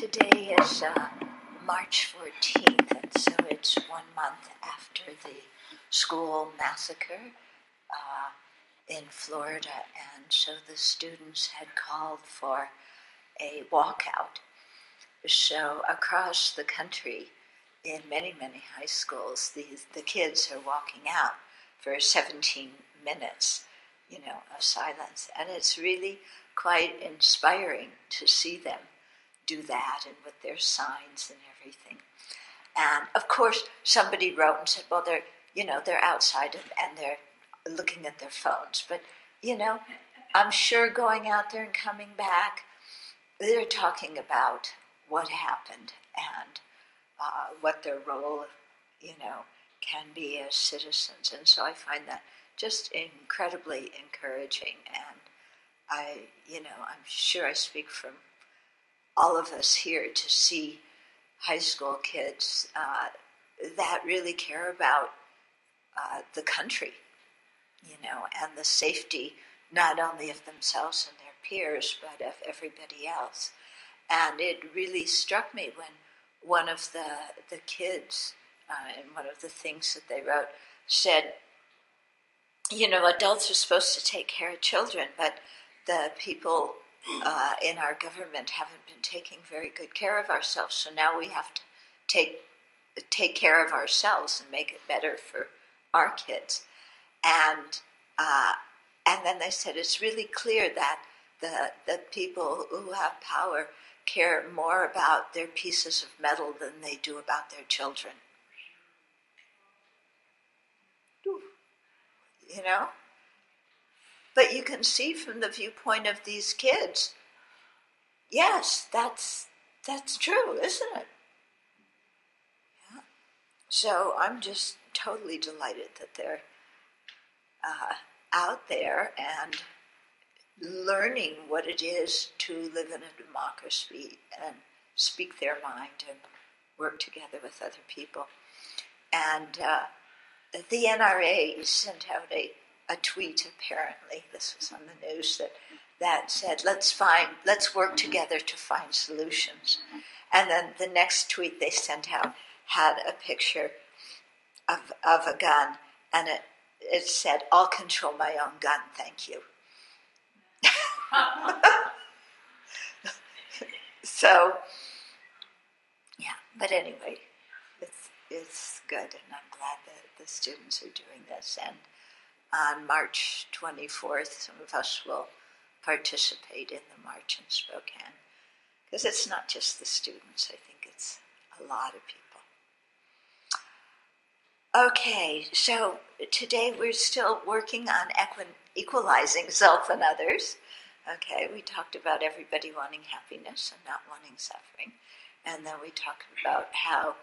Today is March 14th, and so it's 1 month after the school massacre in Florida, and so the students had called for a walkout. So across the country, in many, many high schools, the kids are walking out for 17 minutes, of silence. And it's really quite inspiring to see them do that and with their signs and everything. And of course, somebody wrote and said, well, they're outside and they're looking at their phones. But, I'm sure going out there and coming back, they're talking about what happened and what their role, can be as citizens. And so I find that just incredibly encouraging. And I'm sure I speak from all of us here to see high school kids that really care about the country, and the safety not only of themselves and their peers, but of everybody else. And it really struck me when one of the kids, in one of the things that they wrote, said, adults are supposed to take care of children, but the people in our government haven't been taking very good care of ourselves, so now we have to take care of ourselves and make it better for our kids. And then they said it's really clear that the people who have power care more about their pieces of metal than they do about their children. But you can see from the viewpoint of these kids, yes, that's true, isn't it? Yeah. So I'm just totally delighted that they're out there and learning what it is to live in a democracy and speak their mind and work together with other people. And the NRA sent out a tweet, apparently, this was on the news, that said, let's work together to find solutions. And then the next tweet they sent out had a picture of a gun, and it said, I'll control my own gun, thank you. So, yeah, but anyway, it's good, and I'm glad that the students are doing this. And on March 24th, some of us will participate in the march in Spokane, because it's not just the students, I think it's a lot of people. Okay, so today we're still working on equalizing self and others. Okay, we talked about everybody wanting happiness and not wanting suffering. And then we talked about how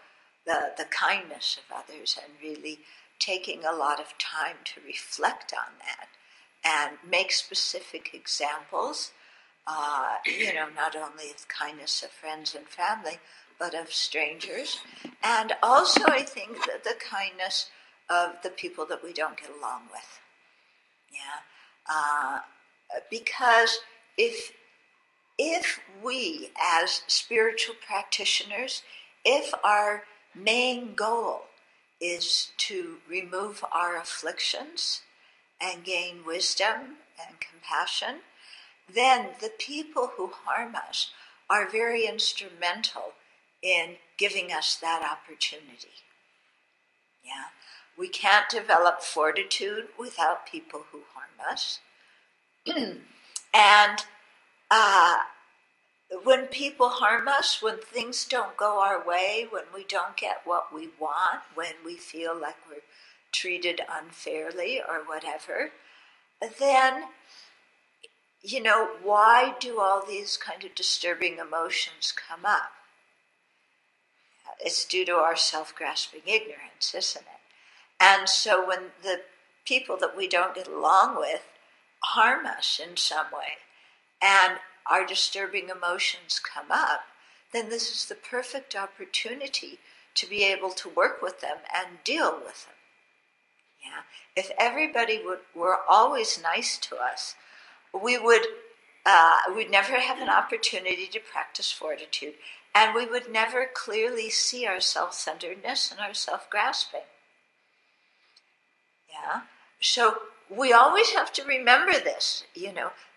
the kindness of others and really taking a lot of time to reflect on that and make specific examples, not only of kindness of friends and family, but of strangers. And also, I think that the kindness of the people that we don't get along with. Yeah. Because if we, as spiritual practitioners, if our main goal is to remove our afflictions and gain wisdom and compassion, then the people who harm us are very instrumental in giving us that opportunity. Yeah, we can't develop fortitude without people who harm us. And when people harm us, when things don't go our way, when we don't get what we want, when we feel like we're treated unfairly or whatever, then, why do all these kind of disturbing emotions come up? It's due to our self-grasping ignorance, isn't it? And so when the people that we don't get along with harm us in some way, and our disturbing emotions come up, then this is the perfect opportunity to be able to work with them and deal with them. Yeah, if everybody were always nice to us, we'd never have an opportunity to practice fortitude, And we would never clearly see our self-centeredness and our self-grasping. Yeah? So we always have to remember this,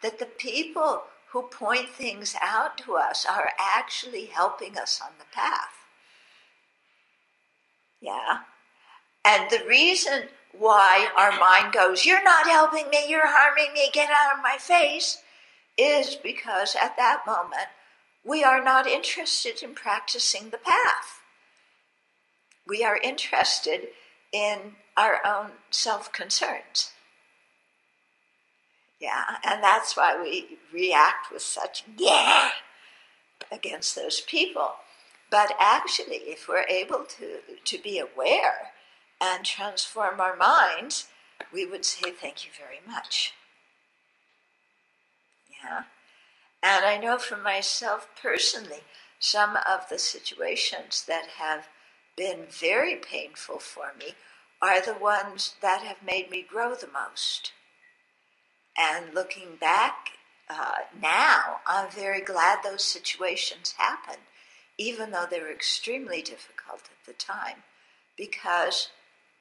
that the people who point things out to us are actually helping us on the path. Yeah? And the reason why our mind goes, "You're not helping me, you're harming me, get out of my face," is because at that moment, we are not interested in practicing the path. We are interested in our own self-concerns. Yeah, and that's why we react with such against those people. But actually, if we're able to be aware and transform our minds, we would say, "Thank you very much." Yeah. And I know for myself personally, some of the situations that have been very painful for me are the ones that have made me grow the most. And looking back now, I'm very glad those situations happened, even though they were extremely difficult at the time, because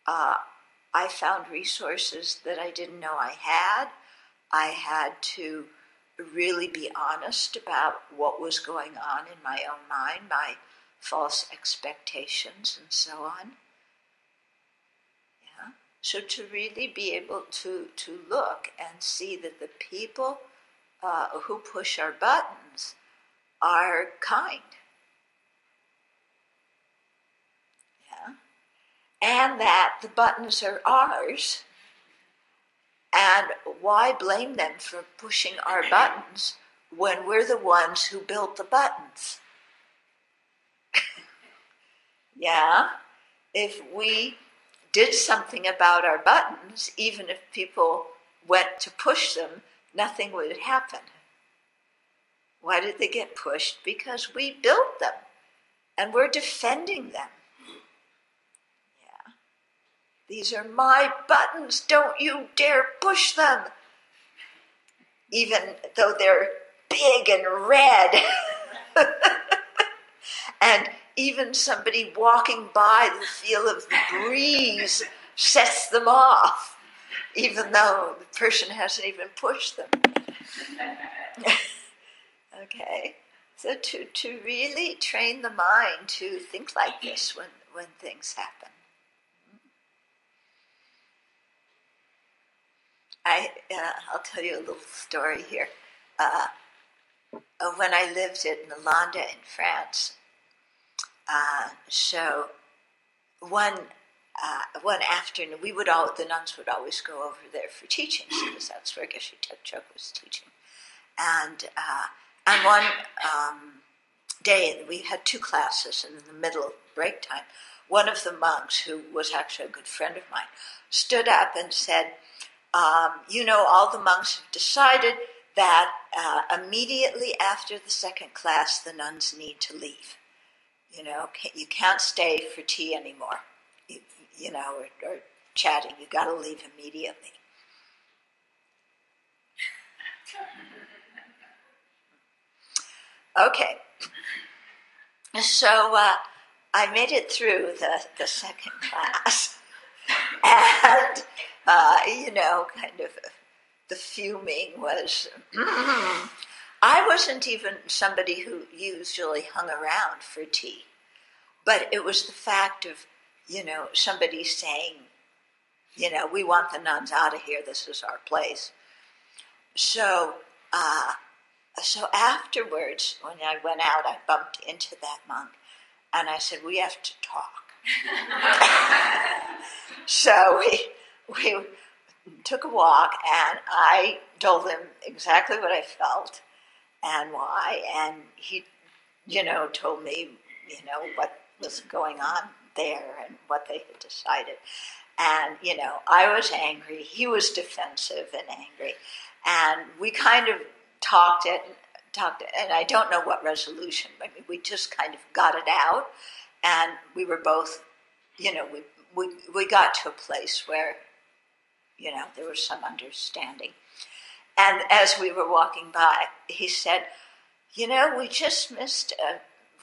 I found resources that I didn't know I had. I had to really be honest about what was going on in my own mind, my false expectations and so on. Yeah. So to really be able to look and see that the people who push our buttons are kind. Yeah. And that the buttons are ours. And why blame them for pushing our buttons when we're the ones who built the buttons? Yeah? If we did something about our buttons, even if people went to push them, nothing would happen. Why did they get pushed? Because we built them, and we're defending them. These are my buttons, don't you dare push them. Even though they're big and red. And even somebody walking by, the feel of the breeze sets them off, even though the person hasn't even pushed them. Okay, so to really train the mind to think like this when things happen. I'll tell you a little story here. When I lived at Nalanda in France, so one afternoon, the nuns would always go over there for teaching, because that's where Geshe Tepchok was teaching. And one day, we had 2 classes, and in the middle of break time, one of the monks, who was actually a good friend of mine, stood up and said, all the monks have decided that immediately after the second class, the nuns need to leave. You can't stay for tea anymore, or chatting. You got to leave immediately. Okay. So I made it through the second class, and kind of the fuming was. I wasn't even somebody who usually hung around for tea, but it was the fact of, somebody saying, we want the nuns out of here. This is our place. So afterwards, when I went out, I bumped into that monk, and I said, "We have to talk." So we took a walk, and I told him exactly what I felt and why, and he, told me, what was going on there and what they had decided. And, I was angry. He was defensive and angry. And we kind of talked it, and I don't know what resolution. I mean, we just kind of got it out, and we were both, we got to a place where, there was some understanding. And as we were walking by, he said, we just missed a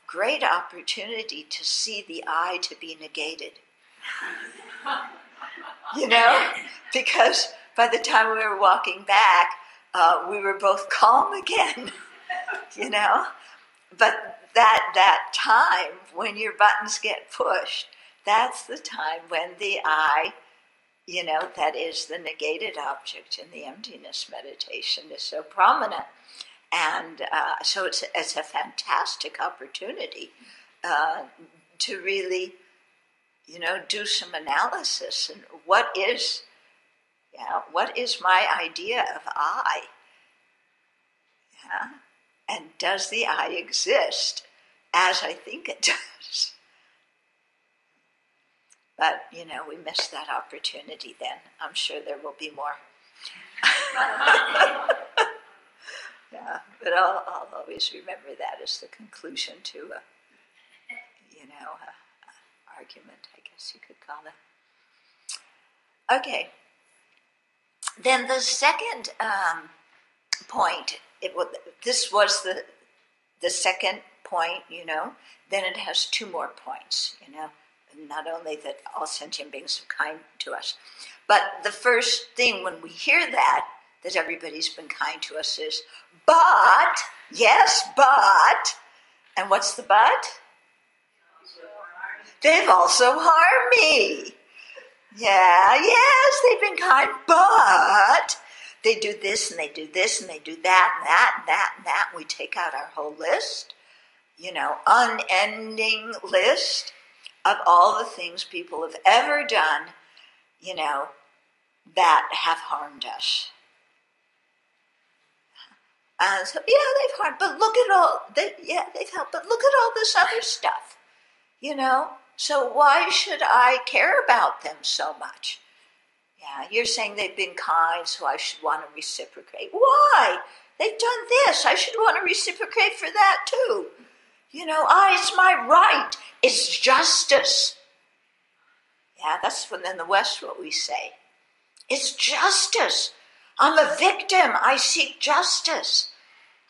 great opportunity to see the I to be negated. Because by the time we were walking back, we were both calm again, But that time when your buttons get pushed, that's the time when the I, that is the negated object in the emptiness meditation, is so prominent. And so it's a fantastic opportunity to really, do some analysis. And what is my idea of I? Yeah? And does the I exist as I think it does? But, we missed that opportunity then. I'm sure there will be more. Yeah, but I'll always remember that as the conclusion to a argument, I guess you could call it. Okay. Then the second point, this was the second point, then it has two more points, not only that all sentient beings are kind to us, but the first thing when we hear that everybody's been kind to us is, but, yes, but, and what's the but? They've also harmed me. Yeah, yes, they've been kind, but they do this and they do this and they do that and that and that and that. We take out our whole list, unending list of all the things people have ever done, that have harmed us. So, they've harmed, but look at all, they've helped, but look at all this other stuff, So why should I care about them so much? Yeah, you're saying they've been kind, so I should want to reciprocate. Why? They've done this. I should want to reciprocate for that too. It's my right. It's justice. Yeah, that's in the West what we say. It's justice. I'm a victim. I seek justice.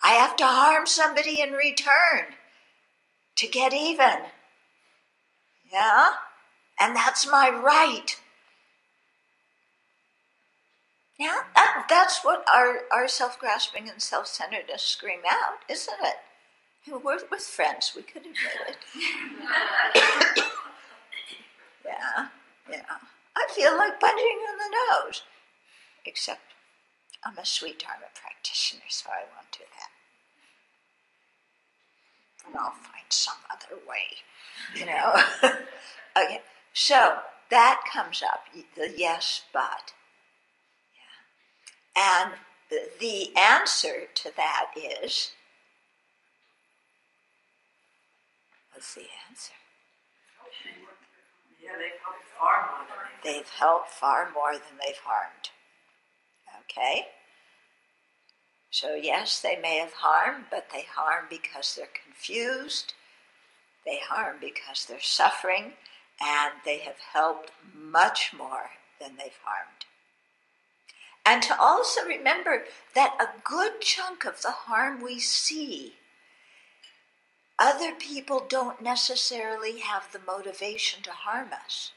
I have to harm somebody in return to get even. Yeah? And that's my right. Yeah? That's what our self-grasping and self-centeredness scream out, isn't it? We're with friends. We could admit it. Yeah. I feel like punching you in the nose. Except I'm a sweet Dharma practitioner, so I won't do that. And I'll find some other way, Okay, so that comes up, the yes, but. Yeah. And the answer to that is, what's the answer? Yeah, they've helped far more than they've helped far more than they've harmed. Okay? So yes, they may have harmed, but they harm because they're confused. They harm because they're suffering, and they have helped much more than they've harmed. And to also remember that a good chunk of the harm we see, other people don't necessarily have the motivation to harm us.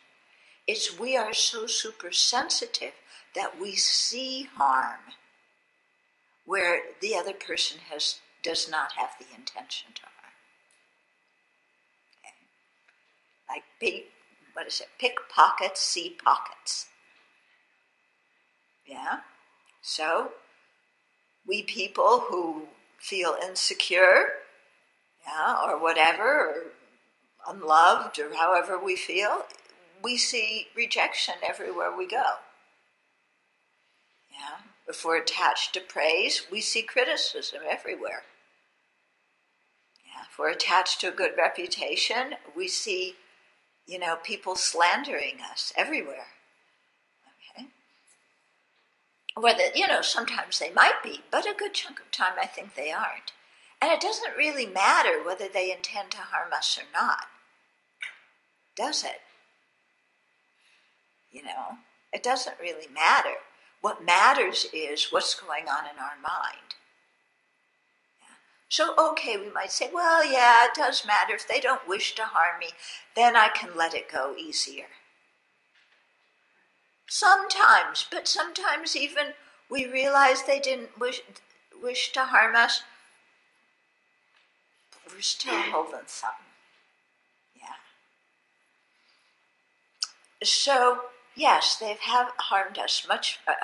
It's we are so super sensitive that we see harm where the other person does not have the intention to harm. Okay. Like pickpockets see pockets. Yeah? So, we people who feel insecure, or whatever, or unloved, or however we feel, we see rejection everywhere we go. Yeah? If we're attached to praise, we see criticism everywhere. Yeah? If we're attached to a good reputation, we see, people slandering us everywhere. Okay? Whether, sometimes they might be, but a good chunk of time I think they aren't. And it doesn't really matter whether they intend to harm us or not, does it? It doesn't really matter. What matters is what's going on in our mind. Yeah. So, okay, we might say, well, yeah, it does matter. If they don't wish to harm me, then I can let it go easier. Sometimes, but sometimes even we realize they didn't wish to harm us. We're still holding something. Yeah. So, yes, they have harmed us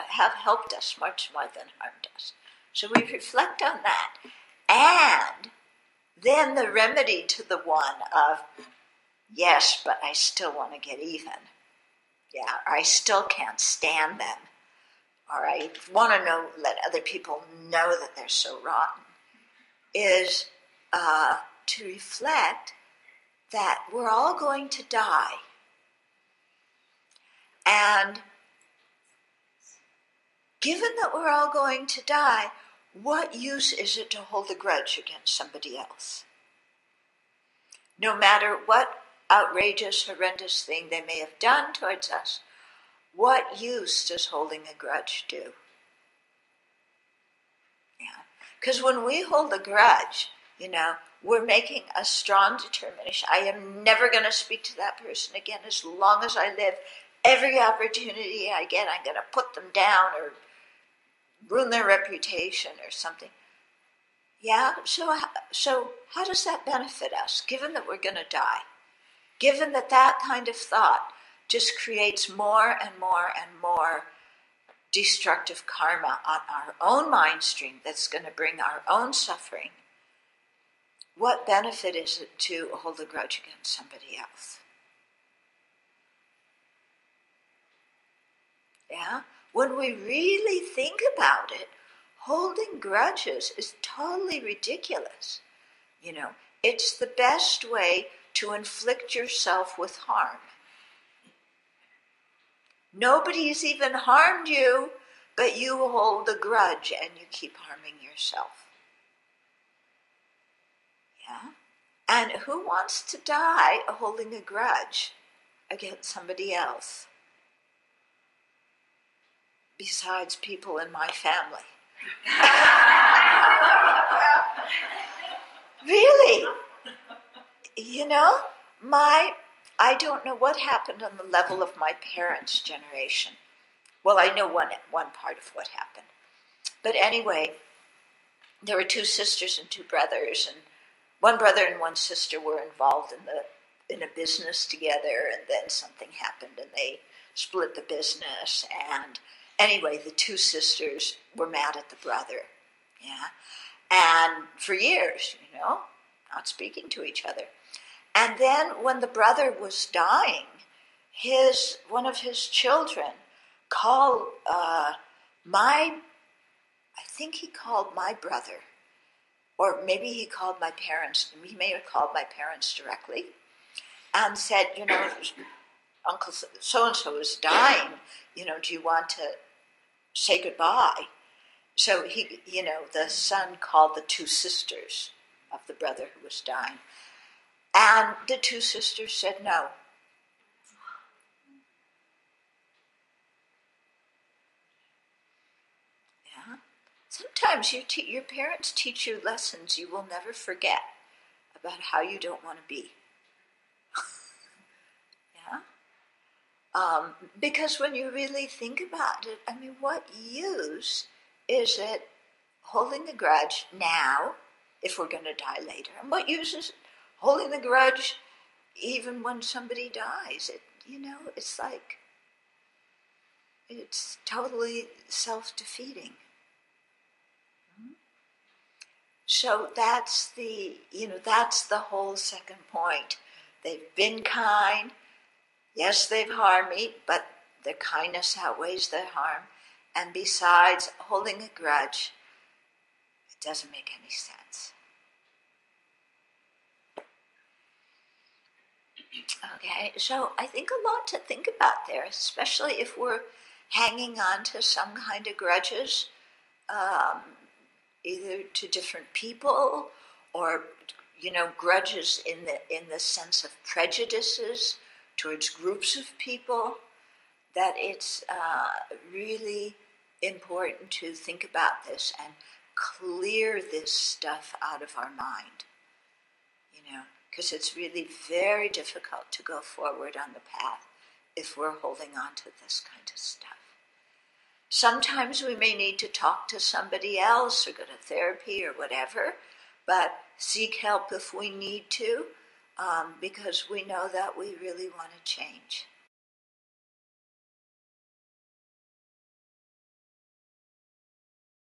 have helped us much more than harmed us. So we reflect on that. And then the remedy to the one of, yes, but I still want to get even. Yeah, or I still can't stand them. Or I want to let other people know that they're so rotten, is to reflect that we're all going to die. And given that we're all going to die, what use is it to hold a grudge against somebody else? No matter what outrageous, horrendous thing they may have done towards us, what use does holding a grudge do? Yeah. Because when we hold a grudge, we're making a strong determination. I am never going to speak to that person again as long as I live. Every opportunity I get, I'm going to put them down or ruin their reputation or something. Yeah, so how does that benefit us, given that we're going to die? Given that kind of thought just creates more and more and more destructive karma on our own mind stream that's going to bring our own suffering, what benefit is it to hold a grudge against somebody else? Yeah? When we really think about it, holding grudges is totally ridiculous. It's the best way to inflict yourself with harm. Nobody's even harmed you, but you hold a grudge and you keep harming yourself. Yeah? And who wants to die holding a grudge against somebody else? Besides people in my family. Really? I don't know what happened on the level of my parents' generation. Well, I know one part of what happened. But anyway, there were two sisters and two brothers, and one brother and one sister were involved in a business together, and then something happened and they split the business. And anyway, the two sisters were mad at the brother. Yeah. And for years, not speaking to each other. And then when the brother was dying, one of his children called I think he called my brother, or maybe he called my parents. He may have called my parents directly and said, Uncle so-and-so is dying. Do you want to say goodbye? So the son called the two sisters of the brother who was dying. And the two sisters said no. Yeah. Sometimes your parents teach you lessons you will never forget about how you don't want to be. Yeah. Because when you really think about it, what use is it holding a grudge now if we're going to die later? And what use is holding the grudge even when somebody dies? It's like, it's totally self-defeating. So that's the whole second point. They've been kind. Yes, they've harmed me, but their kindness outweighs their harm. And besides, holding a grudge, it doesn't make any sense. Okay, so I think a lot to think about there, especially if we're hanging on to some kind of grudges, either to different people or, grudges in the sense of prejudices towards groups of people, that it's really important to think about this and clear this stuff out of our mind, because it's really very difficult to go forward on the path if we're holding on to this kind of stuff. Sometimes we may need to talk to somebody else or go to therapy or whatever, but seek help if we need to, because we know that we really want to change.